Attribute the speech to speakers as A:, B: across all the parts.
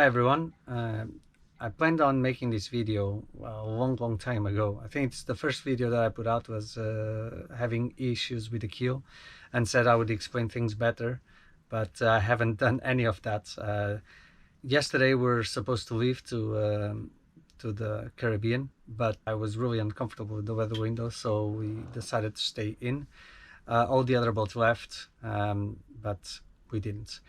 A: Hi everyone. I planned on making this video a long time ago. I think it's the first video that I put out was having issues with the keel, and said I would explain things better, but I haven't done any of that. Yesterday we were supposed to leave to the Caribbean, but I was really uncomfortable with the weather window, so we decided to stay in. All the other boats left, but we didn't.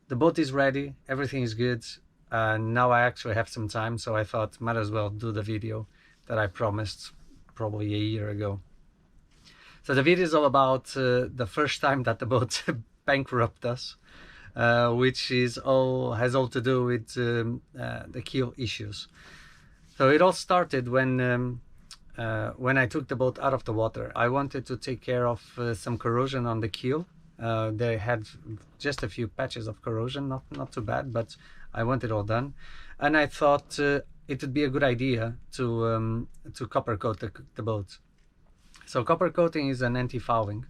A: The boat is ready, everything is good. Now I actually have some time, so I thought might as well do the video that I promised probably a year ago. So the video is all about the first time that the boat bankrupted us, which has all to do with the keel issues. So it all started when I took the boat out of the water. I wanted to take care of some corrosion on the keel. They had just a few patches of corrosion, not too bad, but I want it all done. And I thought it would be a good idea to copper coat the boat. So copper coating is an anti-fouling,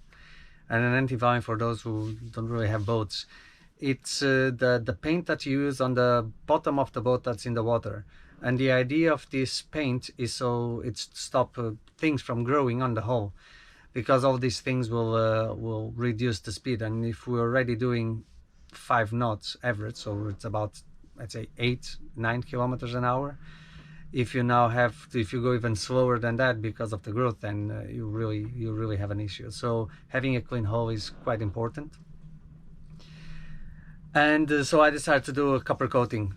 A: and an anti-fouling, for those who don't really have boats, it's the paint that you use on the bottom of the boat that's in the water. And the idea of this paint is so it's to stop things from growing on the hull, because all these things will reduce the speed. And if we're already doing 5 knots average, so it's about, let's say, 8-9 kilometers an hour, if you go even slower than that because of the growth, then you really have an issue. So having a clean hull is quite important. And so I decided to do a copper coating.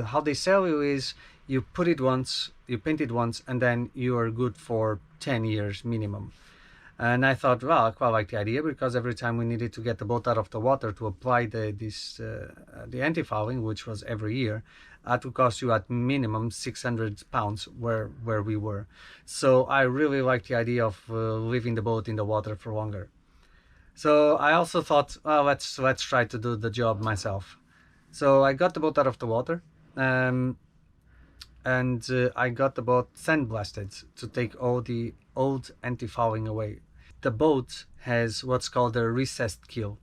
A: How they sell you is you put it once, you paint it once, and then you are good for 10 years minimum. And I thought, well, I quite like the idea, because every time we needed to get the boat out of the water to apply the anti-fouling, which was every year, that would cost you at minimum £600 where we were. So I really like the idea of leaving the boat in the water for longer. So I also thought, well, let's try to do the job myself. So I got the boat out of the water, and I got the boat sandblasted to take all the old anti-fouling away. The boat has what's called a recessed keel,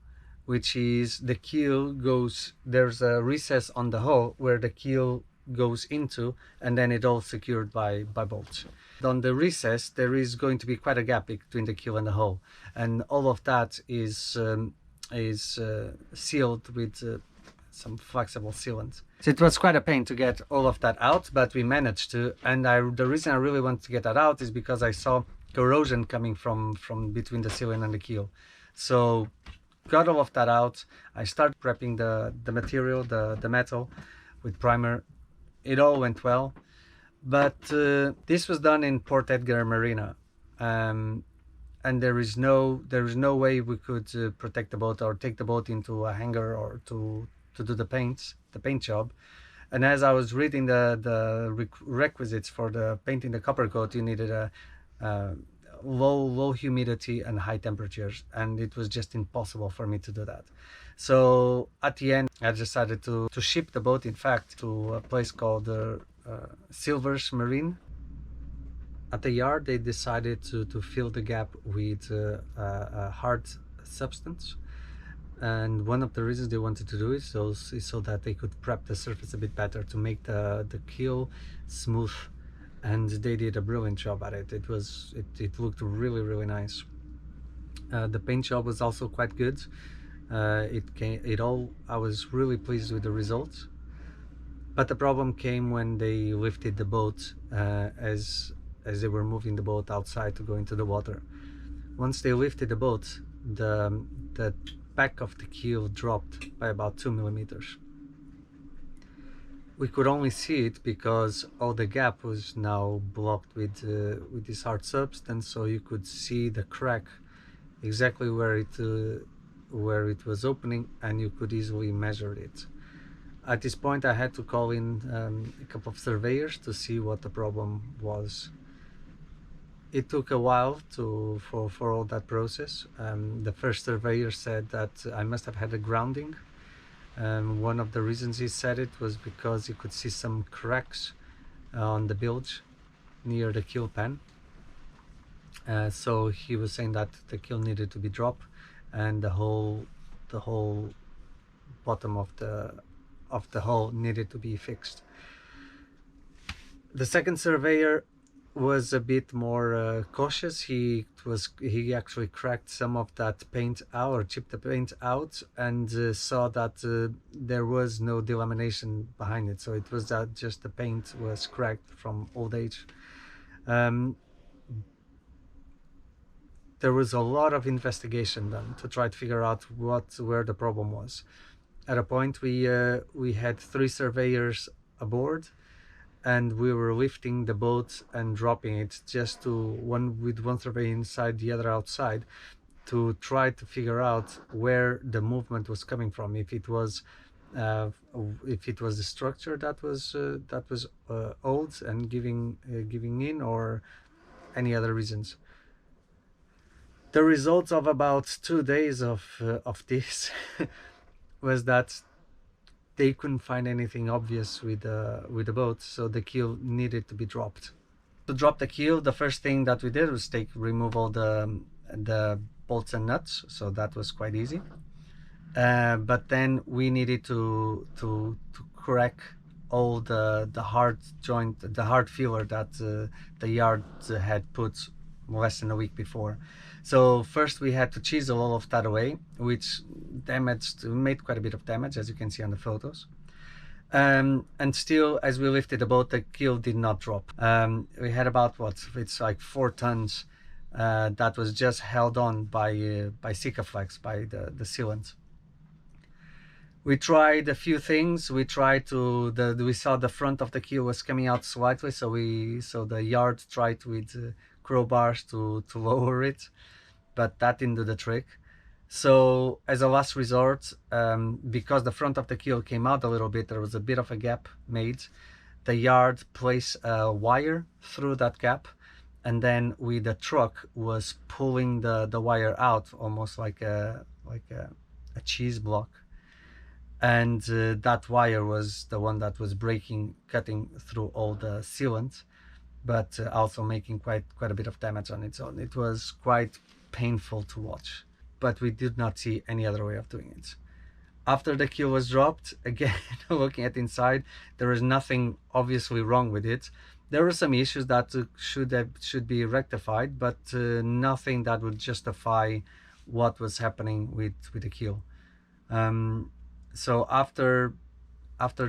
A: which is the keel goes, there's a recess on the hull where the keel goes into, and then it all secured by bolts. On the recess there is going to be quite a gap between the keel and the hull, and all of that is sealed with some flexible sealant. So it was quite a pain to get all of that out, but we managed to. And the reason I really wanted to get that out is because I saw corrosion coming from between the sealant and the keel. So got all of that out. I started prepping the material, the metal, with primer. It all went well, but this was done in Port Edgar Marina, and there is no way we could protect the boat or take the boat into a hangar or to do the paint job. And as I was reading the requisites for the painting the copper coat, you needed a low humidity and high temperatures, and it was just impossible for me to do that. So at the end I decided to ship the boat, in fact, to a place called Silvers Marine. At the yard they decided to fill the gap with a hard substance, and one of the reasons they wanted to do it is so that they could prep the surface a bit better to make the keel smooth. And they did a brilliant job at it. It looked really nice. The paint job was also quite good. I was really pleased with the results. But the problem came when they lifted the boat, as they were moving the boat outside to go into the water. Once they lifted the boat, the back of the keel dropped by about 2 millimeters. We could only see it because all the gap was now blocked with this hard substance, so you could see the crack exactly where it was opening, and you could easily measure it. At this point I had to call in a couple of surveyors to see what the problem was. It took a while for all that process. The first surveyor said that I must have had a grounding. One of the reasons he said it was because he could see some cracks on the bilge near the keel pan. So he was saying that the keel needed to be dropped, and the whole bottom of the of the hull needed to be fixed. The second surveyor was a bit more cautious. He actually cracked some of that paint out, or chipped the paint out, and saw that there was no delamination behind it. So it was that just the paint was cracked from old age. There was a lot of investigation done to try to figure out where the problem was. At a point, we had 3 surveyors aboard, and we were lifting the boat and dropping it just with one surveyor inside, the other outside, to try to figure out where the movement was coming from. If it was the structure that was old and giving in, or any other reasons. The result of about 2 days of this was that they couldn't find anything obvious with the boat, so the keel needed to be dropped. To drop the keel, the first thing that we did was remove all the bolts and nuts, so that was quite easy. But then we needed to crack all the hard joint, the hard filler that the yard had put less than a week before. So first we had to chisel all of that away, which made quite a bit of damage, as you can see on the photos. And still, as we lifted the boat, the keel did not drop. We had about it's like 4 tons that was just held on by Sikaflex, by the sealant. We tried a few things. We tried we saw the front of the keel was coming out slightly, so the yard tried with crowbars to lower it, but that didn't do the trick. So as a last resort, because the front of the keel came out a little bit, there was a bit of a gap made. The yard placed a wire through that gap, and then with the truck was pulling the wire out, almost like a cheese block. And that wire was the one that was cutting through all the sealant, but also making quite a bit of damage on its own. It was quite painful to watch, but we did not see any other way of doing it. After the keel was dropped, again, looking at inside, there was nothing obviously wrong with it. There were some issues that should be rectified, but nothing that would justify what was happening with the keel. So after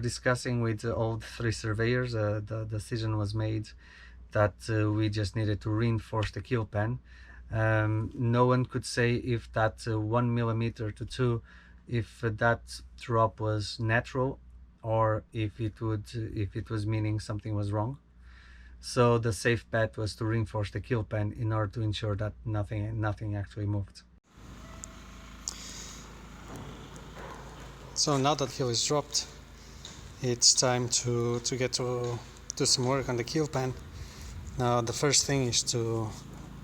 A: discussing with all 3 surveyors, the decision was made that we just needed to reinforce the keel pan. No one could say if that 1 millimeter to 2, if that drop was natural, or if it was meaning something was wrong. So the safe bet was to reinforce the keel pan in order to ensure that nothing actually moved. So now that keel is dropped, it's time to get to do some work on the keel pan. Now the first thing is to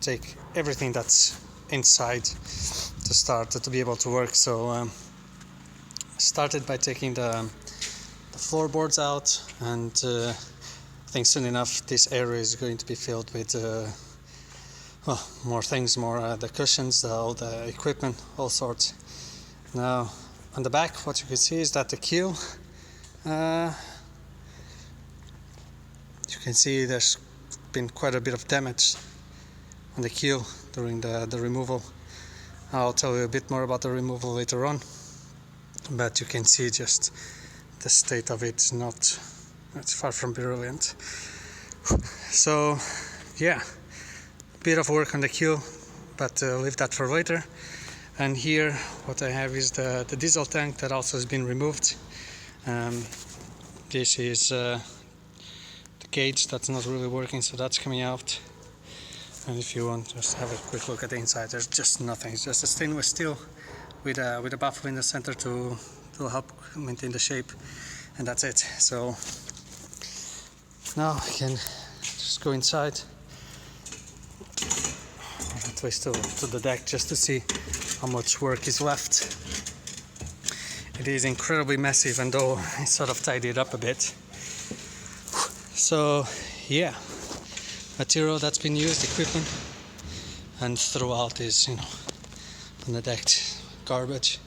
A: take everything that's inside to start to be able to work. So started by taking the floorboards out, and I think soon enough this area is going to be filled with more things, the cushions, all the equipment, all sorts. Now on the back, what you can see is that the keel, you can see there's been quite a bit of damage on the keel during the removal. I'll tell you a bit more about the removal later on, but you can see just the state of it. It's far from brilliant. So yeah, bit of work on the keel, but leave that for later. And here what I have is the diesel tank that also has been removed. This is the gauge that's not really working, so that's coming out. And if you want to just have a quick look at the inside, there's just nothing. It's just a stainless steel with a baffle in the center to help maintain the shape, and that's it. So now I can just go inside, at least to the deck, just to see how much work is left. It is incredibly messy, even though I sort of tidied it up a bit. So yeah, material that's been used, equipment, and throughout is, on the deck, garbage,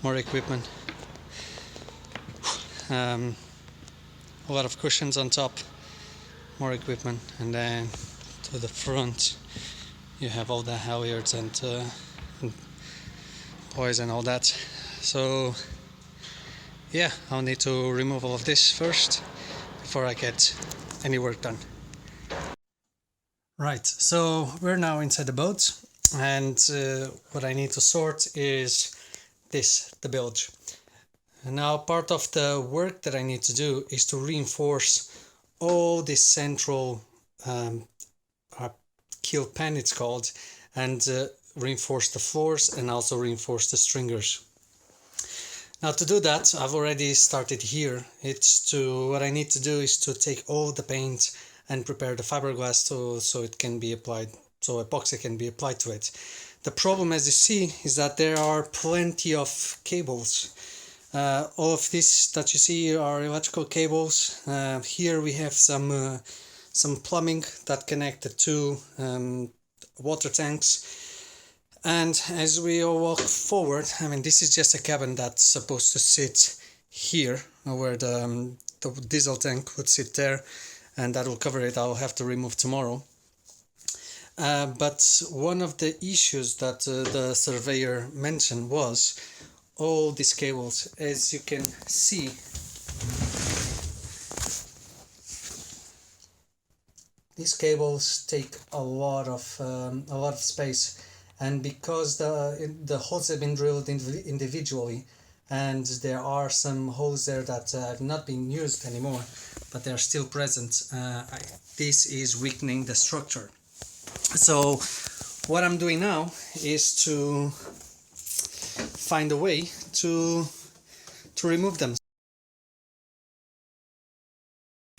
A: more equipment. a lot of cushions on top, more equipment, and then to the front you have all the halyards and buoys and all that. So yeah, I'll need to remove all of this first before I get any work done. Right, so we're now inside the boat, and what I need to sort is this, the bilge. And now part of the work that I need to do is to reinforce all this central keel pen, it's called, and reinforce the floors and also reinforce the stringers. Now to do that, I've already started here. What I need to do is to take all the paint and prepare the fiberglass so it can be applied, so epoxy can be applied to it. The problem, as you see, is that there are plenty of cables. All of this that you see are electrical cables. Here we have some plumbing that connected to water tanks. And as we all walk forward, I mean, this is just a cabin that's supposed to sit here, where the diesel tank would sit there, and that will cover it. I'll have to remove tomorrow. But one of the issues that the surveyor mentioned was all these cables. As you can see, these cables take a lot of space. And because the holes have been drilled individually, and there are some holes there that have not been used anymore, but they're still present, this is weakening the structure. So what I'm doing now is to find a way to remove them.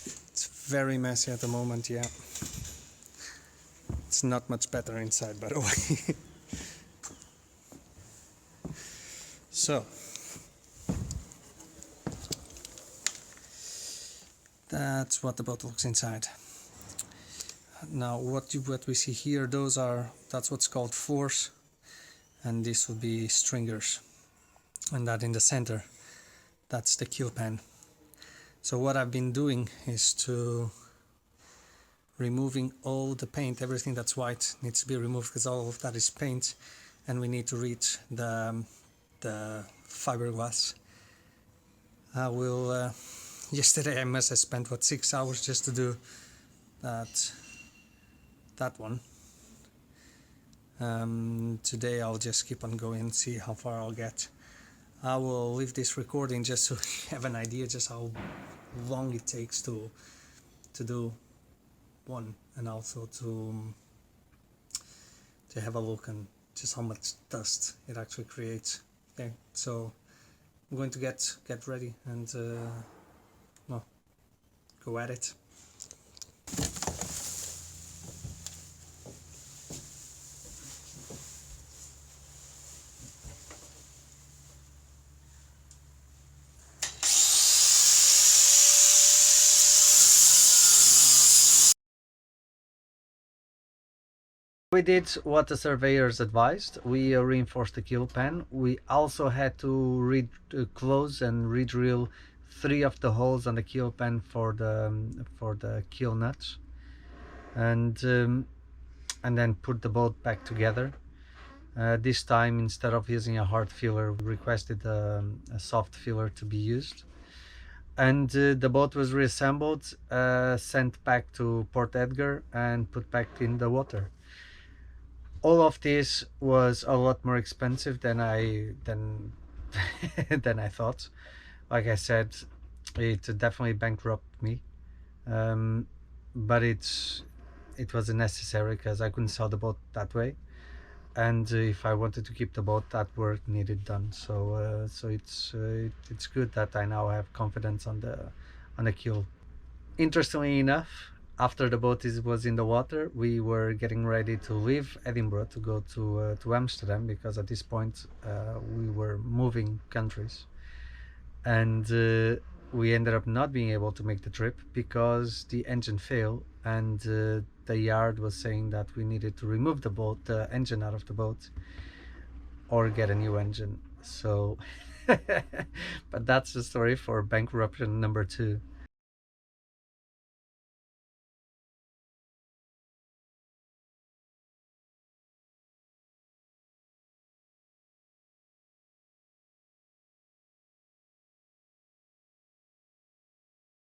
A: It's very messy at the moment, yeah. It's not much better inside, by the way. So that's what the boat looks inside. Now what we see here, that's what's called floors, and this would be stringers, and that in the center, that's the keel pen. So what I've been doing is to removing all the paint. Everything that's white needs to be removed because all of that is paint, and we need to reach the fiberglass. I will yesterday I must have spent 6 hours just to do that one. Today I'll just keep on going and see how far I'll get. I will leave this recording just so you have an idea just how long it takes to do one, and also to have a look and just how much dust it actually creates. Okay, so I'm going to get ready and well, go at it. We did what the surveyors advised. We reinforced the keel pen. We also had to close and re-drill 3 of the holes on the keel pen for the keel nuts, and then put the boat back together. This time, instead of using a hard filler, we requested a soft filler to be used. And the boat was reassembled, sent back to Port Edgar, and put back in the water. All of this was a lot more expensive than I thought. Like I said, it definitely bankrupted me, but it was necessary because I couldn't sell the boat that way, and if I wanted to keep the boat, that work needed done. So it's good that I now have confidence on the keel. Interestingly enough, after the boat was in the water, we were getting ready to leave Edinburgh to go to Amsterdam, because at this point we were moving countries, and we ended up not being able to make the trip because the engine failed, and the yard was saying that we needed to remove the engine out of the boat or get a new engine. So But that's the story for bankruption number 2.